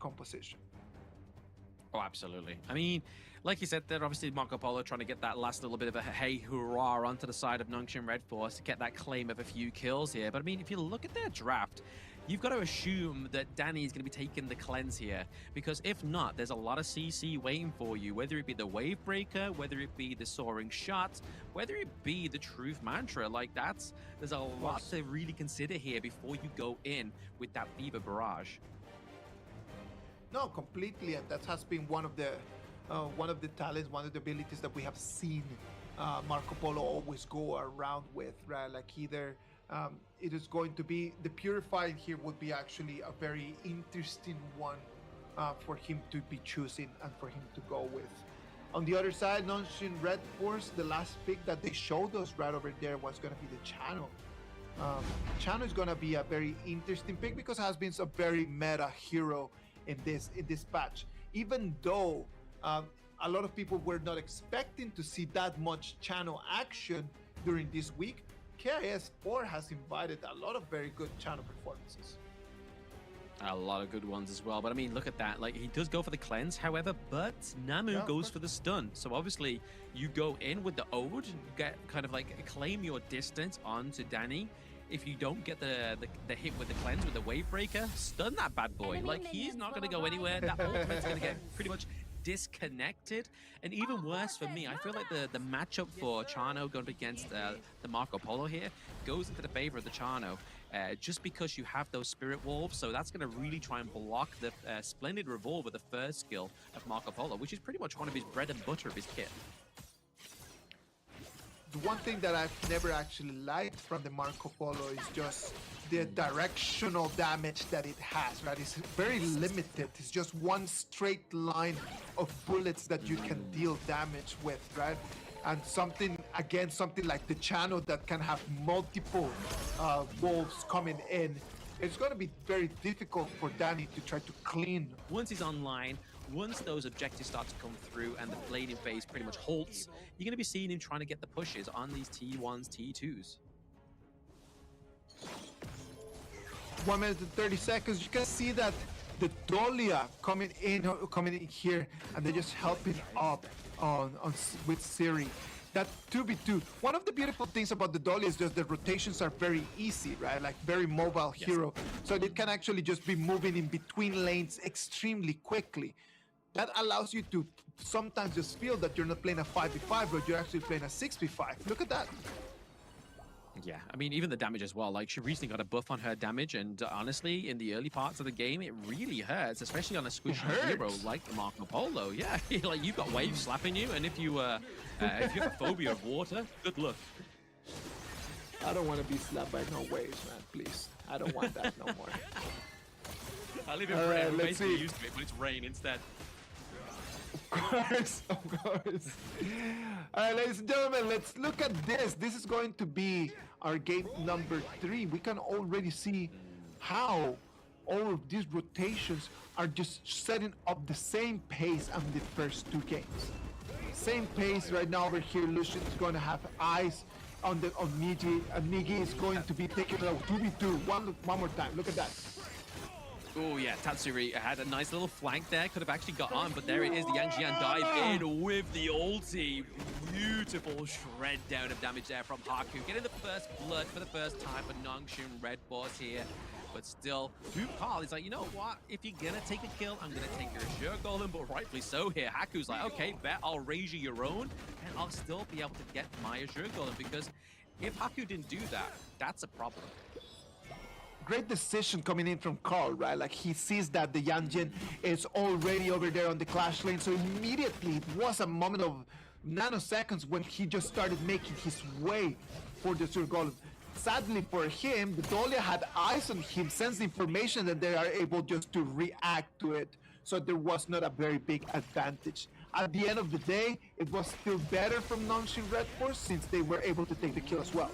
composition. Oh, absolutely. I mean, like you said, they're obviously Marco Polo trying to get that last little bit of a hey hurrah onto the side of Nongshim RedForce to get that claim of a few kills here. But I mean, if you look at their draft, you've got to assume that Danny is going to be taking the cleanse here, because if not, there's a lot of CC waiting for you, whether it be the Wave Breaker, whether it be the Soaring Shot, whether it be the Truth Mantra. Like, there's a lot to really consider here before you go in with that Fever Barrage. No, completely, and that has been one of the talents, one of the abilities that we have seen Marco Polo always go around with, right? Like either it is going to be the Purified here would be actually a very interesting one for him to be choosing and for him to go with. On the other side, Nongshim RedForce, the last pick that they showed us right over there was going to be the Channel. Channel is going to be a very interesting pick because it has been a very meta hero in this patch, even though a lot of people were not expecting to see that much Channel action during this week. KIS4 has invited a lot of very good Channel performances. A lot of good ones as well. But I mean, look at that. Like, he does go for the cleanse, however, but Namu goes for the stun. So obviously, you go in with the Ode, you get kind of like claim your distance onto Danny. If you don't get the hit with the cleanse with the Wave Breaker, stun that bad boy. Like, he's not going to go anywhere. That ultimate's going to get pretty much disconnected. And even worse for me, I feel like the matchup for Chano going against the Marco Polo here goes into the favor of the Chano, just because you have those Spirit Wolves. So that's going to really try and block the Splendid Revolver, the first skill of Marco Polo, which is pretty much one of his bread and butter of his kit. The one thing that I've never actually liked from the Marco Polo is just the directional damage that it has, right? It's very limited. It's just one straight line of bullets that you can deal damage with, right? And something like the Channel that can have multiple wolves coming in, it's going to be very difficult for Danny to try to clean. Once he's online, once those objectives start to come through and the blading phase pretty much halts, you're going to be seeing him trying to get the pushes on these T1s, T2s. 1 minute and 30 seconds. You can see that the Dahlia coming in here, and they're just helping up with Siri. That 2v2. One of the beautiful things about the Dahlia is just the rotations are very easy, right? Like very mobile hero. So it can actually just be moving in between lanes extremely quickly. That allows you to sometimes just feel that you're not playing a 5v5, but you're actually playing a 6v5. Look at that. Yeah, I mean, even the damage as well. Like, she recently got a buff on her damage, and honestly, in the early parts of the game, it really hurts, especially on a squishy hero like the Marco Polo. Yeah, like, you've got waves slapping you, and if you have a phobia of water, good luck. I don't want to be slapped by no waves, man. Please, I don't want that no more. I live in rain. I'm basically used to it, but it's rain instead. Of course. All right, ladies and gentlemen, let's look at this. This is going to be our game number 3. We can already see how all of these rotations are just setting up the same pace on the first 2 games. Same pace right now over here. Lucian is going to have eyes on Nigi, and Nigi is going to be taking a 2v2 one more time. Look at that. Oh yeah, Tatsuri had a nice little flank there. Could have actually got on, but there it is. The Yang Jian dive in with the ulti. Beautiful shred down of damage there from Haku. Getting the first blood for the first time for Nongshim RedForce here. But still, Carl is like, you know what? If you're gonna take a kill, I'm gonna take your Azure Golem, but rightfully so here. Haku's like, okay, bet I'll raise you your own, and I'll still be able to get my Azure Golem, because if Haku didn't do that, that's a problem. Great decision coming in from Carl, right? Like, he sees that the Yanjin is already over there on the Clash lane, so immediately it was a moment of nanoseconds when he just started making his way for the Azure Golem. Sadly for him, the Dahlia had eyes on him, sensed information, and they are able just to react to it. So there was not a very big advantage. At the end of the day, it was still better from Nongshim RedForce since they were able to take the kill as well.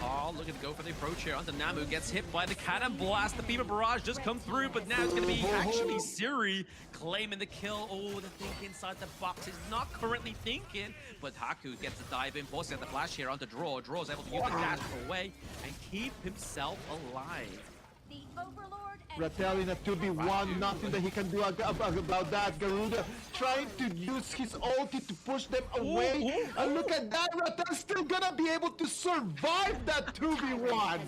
Oh, looking to go for the approach here onto Namu. Gets hit by the cannon blast. The Fever Barrage just come through, but now it's going to be actually Siri claiming the kill. Oh, the thing inside the box is not currently thinking, but Haku gets the dive in, forcing the flash here onto Draw. Draw is able to use the dash away and keep himself alive. The Overlord Rattel in a 2v1, nothing that he can do about that. Garuda trying to use his ulti to push them away. And look at that, Rattel's still gonna be able to survive that 2v1.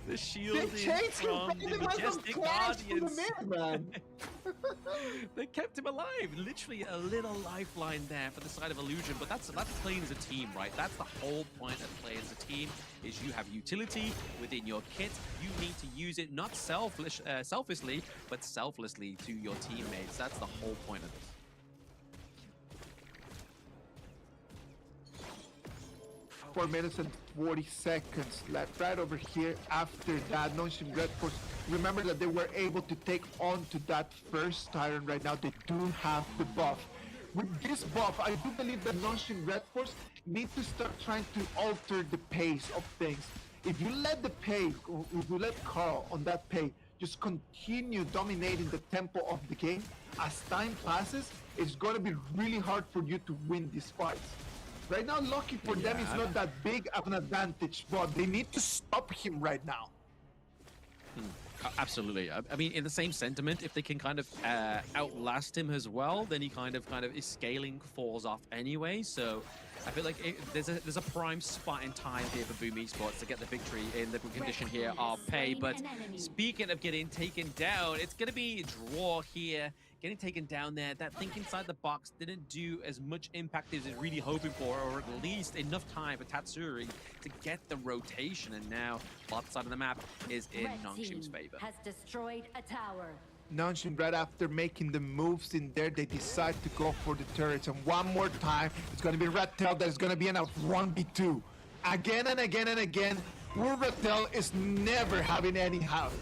The shield They changed him from from the the Majestic Clash to the Guardians. mid, man. They kept him alive. Literally a little lifeline there for the side of Illusion, but that's playing as a team, right? That's the whole point of playing as a team, is you have utility within your kit. You need to use it not selfishly, but selflessly to your teammates. That's the whole point of this. 4 minutes and 40 seconds left right over here. After that, Nonchain RedForce, remember that they were able to take on to that first Tyrant. Right now they do have the buff. With this buff, I do believe that Nonchain RedForce need to start trying to alter the pace of things. If you let if you let Carl on that pace just continue dominating the tempo of the game, as time passes, it's going to be really hard for you to win these fights. Right now, lucky for them, it's not that big of an advantage, but they need to stop him right now. Absolutely. I mean, in the same sentiment, if they can kind of outlast him as well, then he kind of his scaling falls off anyway. So I feel like there's a prime spot in time here for Boom Esports to get the victory in the condition here of pay. But speaking of getting taken down, it's going to be a draw here. Getting taken down there, that think inside the box didn't do as much impact as it's really hoping for, or at least enough time for Tatsuri to get the rotation. And now, both side of the map is in Nongshim's favor. Has destroyed a tower. Nongshim, right after making the moves in there, they decide to go for the turrets. And one more time, it's going to be Rattel that is going to be in a 1v2. Again and again and again, poor Rattel is never having any help.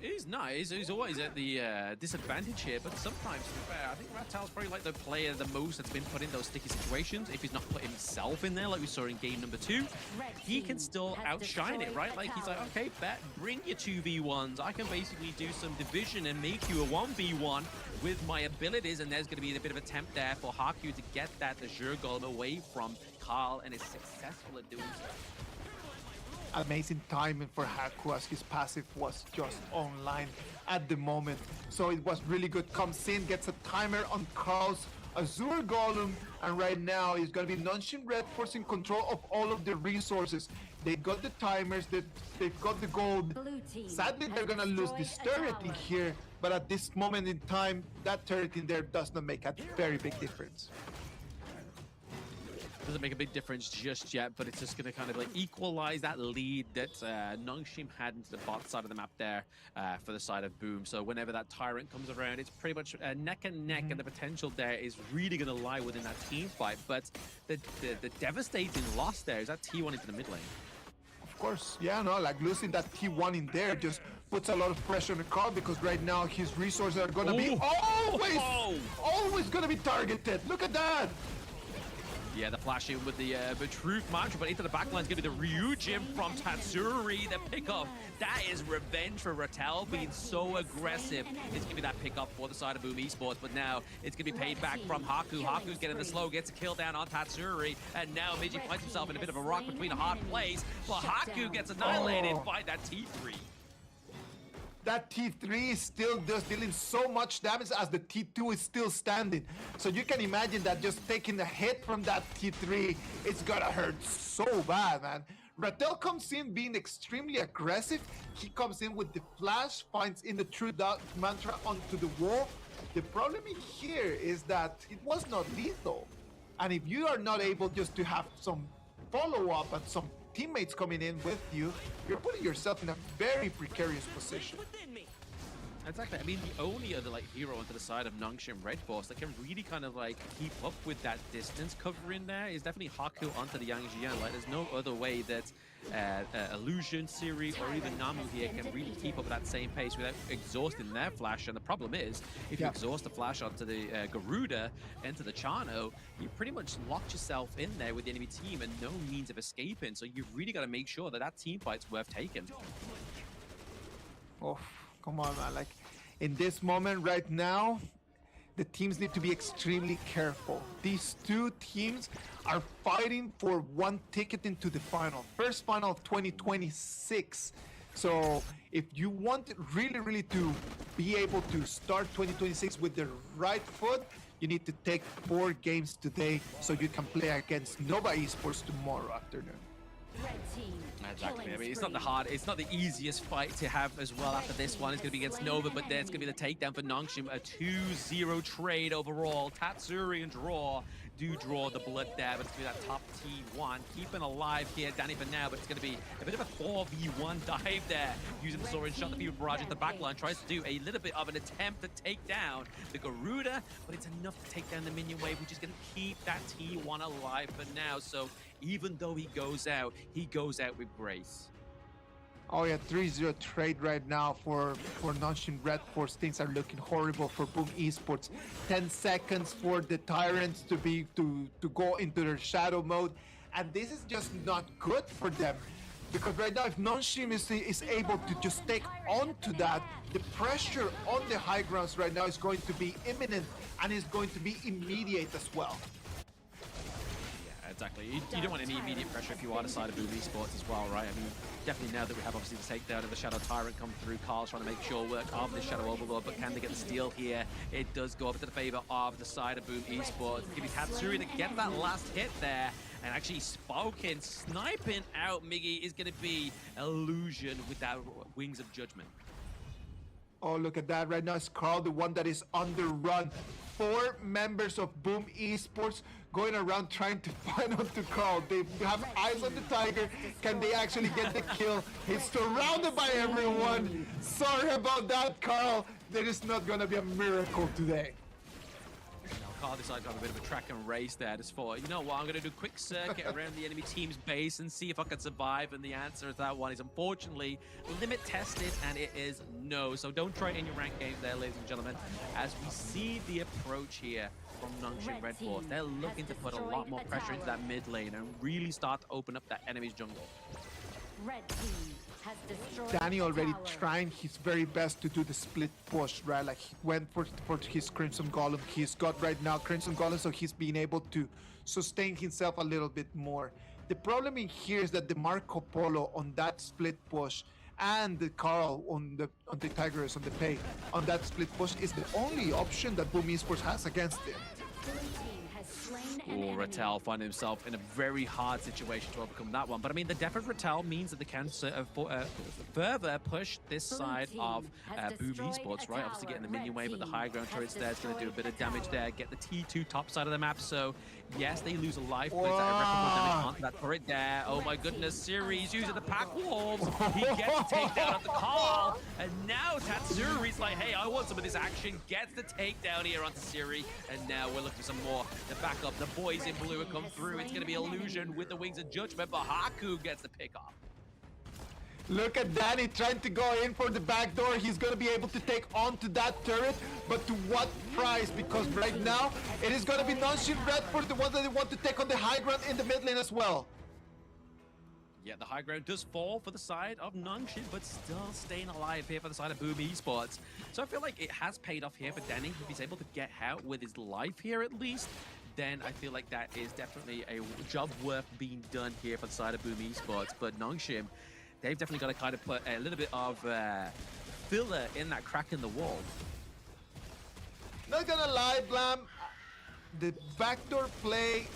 He's nice. He's always at the disadvantage here, but sometimes, to be fair, I think Rattel's probably like the player the most that's been put in those sticky situations. If he's not put himself in there, like we saw in game number 2, he can still outshine it, right? Like, he's like, okay, bet, bring your 2v1s. I can basically do some division and make you a 1v1 with my abilities, and there's going to be a bit of attempt there for Haku to get that Azure Golem away from Carl, and is successful at doing so. Amazing timing for Haku as his passive was just online at the moment. So it was really good. Comes in, gets a timer on Carl's Azure Golem, and right now he's going to be Nonchain RedForce in control of all of the resources. They got the timers, they've got the gold. Sadly, they're going to lose this turret in here, but at this moment in time, that turret in there does not make a very big difference. Doesn't make a big difference just yet, but it's just going to kind of like equalize that lead that Nongshim had into the bot side of the map there for the side of Boom. So whenever that Tyrant comes around, it's pretty much neck and neck, and the potential there is really going to lie within that team fight. But the devastating loss there is that T1 into the mid lane. Of course, yeah, no, like losing that T1 in there just puts a lot of pressure on the car, because right now his resources are going to be always going to be targeted. Look at that. Yeah, the flash in with the truth mantra, but into the backline is going to be the Ryujin from Tatsuri. The pickup, that is revenge for Rattel being so aggressive. It's going to be that pickup for the side of Boom Esports, but now it's going to be paid back from Haku. Haku's getting the slow, gets a kill down on Tatsuri, and now Miji finds himself in a bit of a rock between a hard place, but Haku gets annihilated by that T3. That T3 is still just dealing so much damage as the T2 is still standing. So you can imagine that just taking a hit from that T3, it's gonna hurt so bad, man. Rattel comes in being extremely aggressive. He comes in with the flash, finds in the true mantra onto the wall. The problem in here is that it was not lethal. And if you are not able just to have some follow-up and some teammates coming in with you, you're putting yourself in a very precarious position. Exactly. I mean, the only other like hero onto the side of Nongshim RedForce that can really kind of like keep up with that distance cover in there is definitely Haku onto the Yang Jian. Like, there's no other way that Illusion, Siri, or even Namu here can really keep up at that same pace without exhausting their flash. And the problem is, if you exhaust the flash onto the Garuda and to the Chano, you pretty much locked yourself in there with the enemy team and no means of escaping. So you've really got to make sure that that team fight's worth taking. Oh, come on, man. Like, in this moment right now, the teams need to be extremely careful. These two teams are fighting for one ticket into the final. First final of 2026. So if you want really to be able to start 2026 with the right foot, you need to take 4 games today so you can play against Nova Esports tomorrow afternoon. Red team. Exactly. I mean, it's not the easiest fight to have as well after this one. It's going to be against Nova, but then it's going to be the takedown for Nongshim. A 2-0 trade overall. Tatsuri and Draw do draw the blood there, but it's going to be that top T1. Keeping alive here, Danny, for now, but it's going to be a bit of a 4v1 dive there. Using the sword and shot the Fever Barrage at the back line. Tries to do a little bit of an attempt to take down the Garuda, but it's enough to take down the minion wave, which is going to keep that T1 alive for now. So even though he goes out with grace. Oh yeah, 3-0 trade right now for Nonshin RedForce. Things are looking horrible for Boom Esports. 10 seconds for the Tyrants to go into their shadow mode, and this is just not good for them. Because right now, if Nonshin is able to just take on to that, the pressure on the high grounds right now is going to be imminent and is going to be immediate as well. Exactly. You don't want any immediate pressure if you are the side of Boom Esports as well, right? I mean, definitely now that we have obviously the takedown of the Shadow Tyrant come through, Carl's trying to make sure work of the Shadow Overlord, but can they get the steal here? It does go over to the favor of the side of Boom Esports. Give me Tatsuri to get that last hit there. And actually Spoken, sniping out Miggy is going to be Illusion with that Wings of Judgment. Oh, look at that. Right now it's Carl, the one that is on the run. 4 members of Boom Esports going around trying to find onto Carl. They have eyes on the Tiger. Can they actually get the kill? He's surrounded by everyone. Sorry about that, Carl. There is not going to be a miracle today. Carl decided to have a bit of a track and race there. Just thought, you know what, I'm going to do a quick circuit around the enemy team's base and see if I can survive. And the answer to that one is unfortunately limit tested, and it is no. So don't try it in your ranked games there, ladies and gentlemen. As we see the approach here from Nongshim RedForce, they're looking to put a lot more pressure into that mid lane and really start to open up that enemy's jungle. Red team has destroyed Danny already tower. trying his very best to do the split push, right? Like he went for his Crimson Golem. He's got right now Crimson Golem, so he's being able to sustain himself a little bit more. The problem in here is that the Marco Polo on that split push and the Carl on the Tigers on the pay on that split push is the only option that Boom Esports has against him. Blue team has slain an enemy. Rattel find himself in a very hard situation to overcome that one. But I mean, the death of Rattel means that they can further push this side of Boom Esports, right? Obviously getting the minion wave, but the high ground turrets there is going to do a bit of damage there. Get the T2 top side of the map. So yes, they lose a life, but it's irreparable damage onto that turret there. Oh my goodness, Series using the pack wolves. He gets the takedown of the call. And now Tatsuri's like, hey, I want some of this action. Gets the takedown here onto Siri. And now we're looking for some more. The backup, the boys in blue have come through. It's going to be Illusion with the Wings of Judgment, but Haku gets the pick off. Look at Danny trying to go in for the back door. He's going to be able to take on to that turret, but to what price? Because right now, it is going to be Nonshin RedForce, the one that they want to take on the high ground in the mid lane as well. Yeah, the high ground does fall for the side of Nongshim, but still staying alive here for the side of Boom Esports. So I feel like it has paid off here for Danny. If he's able to get out with his life here at least, then I feel like that is definitely a job worth being done here for the side of Boom Esports. But Nongshim, they've definitely got to kind of put a little bit of filler in that crack in the wall. Not gonna lie, Blam, the backdoor play,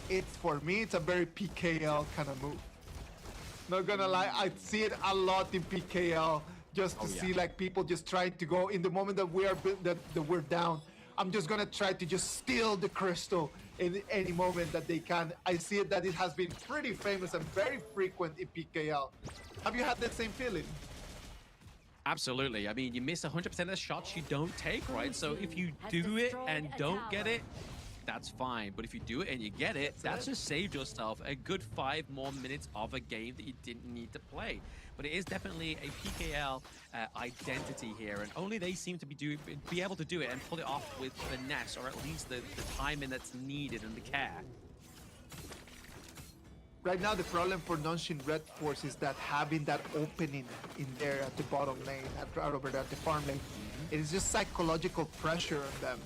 for me, it's a very PKL kind of move. Not gonna lie, I see it a lot in PKL, just to see like people just trying to go in the moment that we're down. I'm just gonna try to just steal the crystal in any moment that they can. I see it that it has been pretty famous and very frequent in PKL. Have you had that same feeling? Absolutely. I mean, you miss 100% of the shots you don't take, right? So if you do it and don't get it, that's fine. But if you do it and you get it, that's just saved yourself a good 5 more minutes of a game that you didn't need to play. But it is definitely a PKL identity here, and only they seem to be able to do it and pull it off with finesse, or at least the timing that's needed and the care. Right now, the problem for Nonshin RedForce is that having that opening in there at the bottom lane, over there at the farm lane, it is just psychological pressure on them.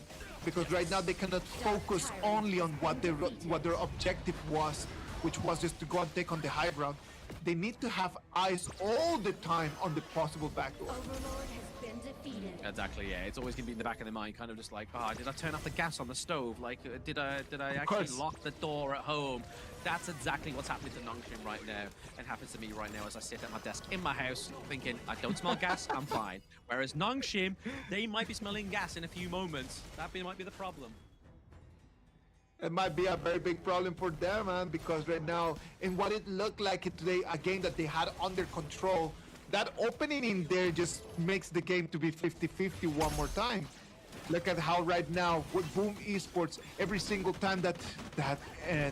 Because right now they cannot focus only on what their objective was, which was just to go and take on the high ground. they need to have eyes all the time on the possible backdoor. Overlord has been defeated. Exactly, yeah. It's always gonna be in the back of their mind, kind of just like, oh, did I turn off the gas on the stove? Like, did I actually course. lock the door at home? That's exactly what's happening to Nongshim right now, and happens to me right now as I sit at my desk in my house, thinking, I don't smell gas, I'm fine. Whereas Nongshim, they might be smelling gas in a few moments. That might be the problem. It might be a very big problem for them, man, because right now, in what it looked like today, a game that they had under control, that opening in there just makes the game to be 50-50 one more time. Look at how right now with Boom Esports, every single time that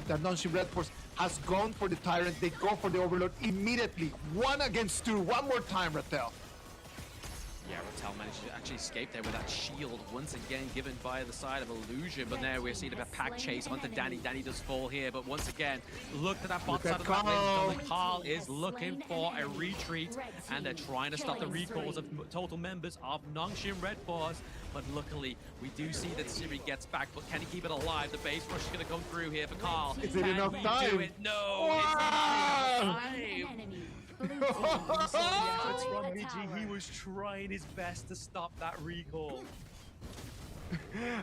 Nongshim RedForce has gone for the Tyrant, they go for the Overlord immediately. 1 against 2. One more time, Rattel. Yeah, Rattel managed to actually escape there with that shield once again given by the side of Illusion, but now we're seeing a pack chase onto Danny. Danny does fall here, but once again, look to that bot side of the map. Carl is looking for a retreat, and they're trying to stop the recalls of total members of Nongshim RedForce. But luckily, we do see that Siri gets back, but can he keep it alive? The base rush is going to come through here for Carl. Is it enough time? Do it? No, it's not enough time. Yeah, it's from BG. He was trying his best to stop that recall.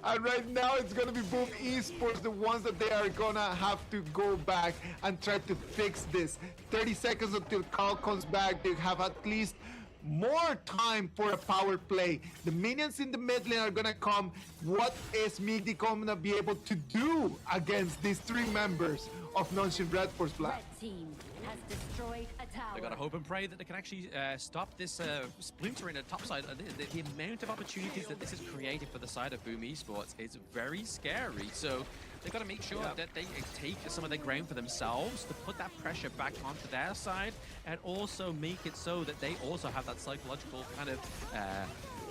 And right now it's gonna be Boom Esports, the ones that they are gonna have to go back and try to fix this. 30 seconds until Carl comes back. They have at least more time for a power play. The minions in the mid lane are gonna come. What is Midi gonna be able to do against these 3 members of Nongshim RedForce Black? Red team has destroyed a tower. They gotta hope and pray that they can actually stop this splintering at top side. The amount of opportunities that this is creating for the side of Boom Esports is very scary. So they gotta make sure that they take some of their ground for themselves to put that pressure back onto their side, and also make it so that they also have that psychological kind of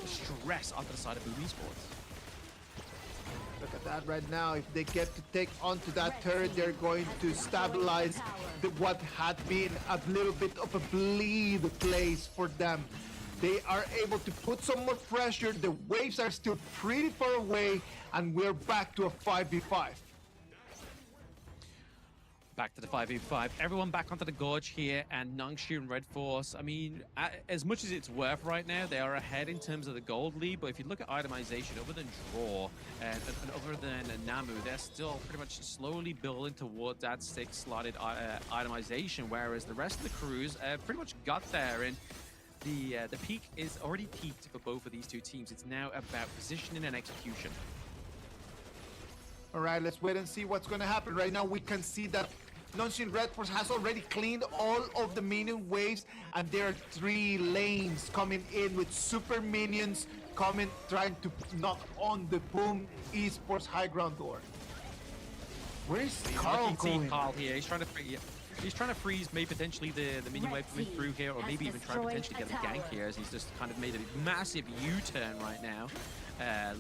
stress onto the side of Boom Esports. Look at that right now. If they get to take onto that turret, they're going to stabilize what had been a little bit of a bleed place for them. They are able to put some more pressure. The waves are still pretty far away, and we're back to a 5v5. Back to the 5v5. Everyone back onto the gorge here, and Nongshim RedForce. I mean, as much as it's worth right now, they are ahead in terms of the gold lead. But if you look at itemization, other than draw and other than Namu, they're still pretty much slowly building towards that 6-slotted itemization. Whereas the rest of the crews pretty much got there, and the peak is already peaked for both of these 2 teams. It's now about positioning and execution. All right, let's wait and see what's going to happen. Right now, we can see that Nongshim RedForce has already cleaned all of the minion waves, and there are 3 lanes coming in with super minions coming, trying to knock on the Boom Esports high ground door. Where's Carl going? Carl here. He's trying to freeze maybe potentially the minion wave coming through here, or maybe even try to potentially get a gank here, as he's just kind of made a massive U-turn right now.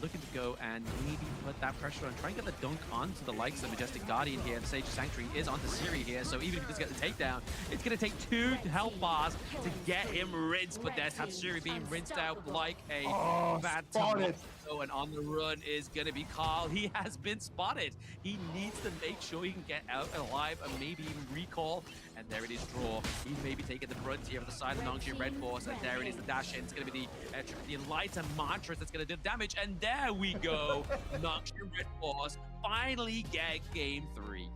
Looking to go and maybe put that pressure on, try and get the dunk onto the likes of Majestic Guardian here. And Sage of Sanctuary is onto Siri here, so even if he does get the takedown, it's going to take 2 health bars to get him rinsed. But there's Tatsuri being rinsed out like a bad tomato. And on the run is going to be Carl. He has been spotted. He needs to make sure he can get out alive and maybe even recall. And there it is, draw. He's maybe taking the brunt here on the side of Nongshim RedForce. And there it is, the dash in. It's going to be the lights and mantras that's going to do damage. And there we go. Nongshim RedForce finally get game 3.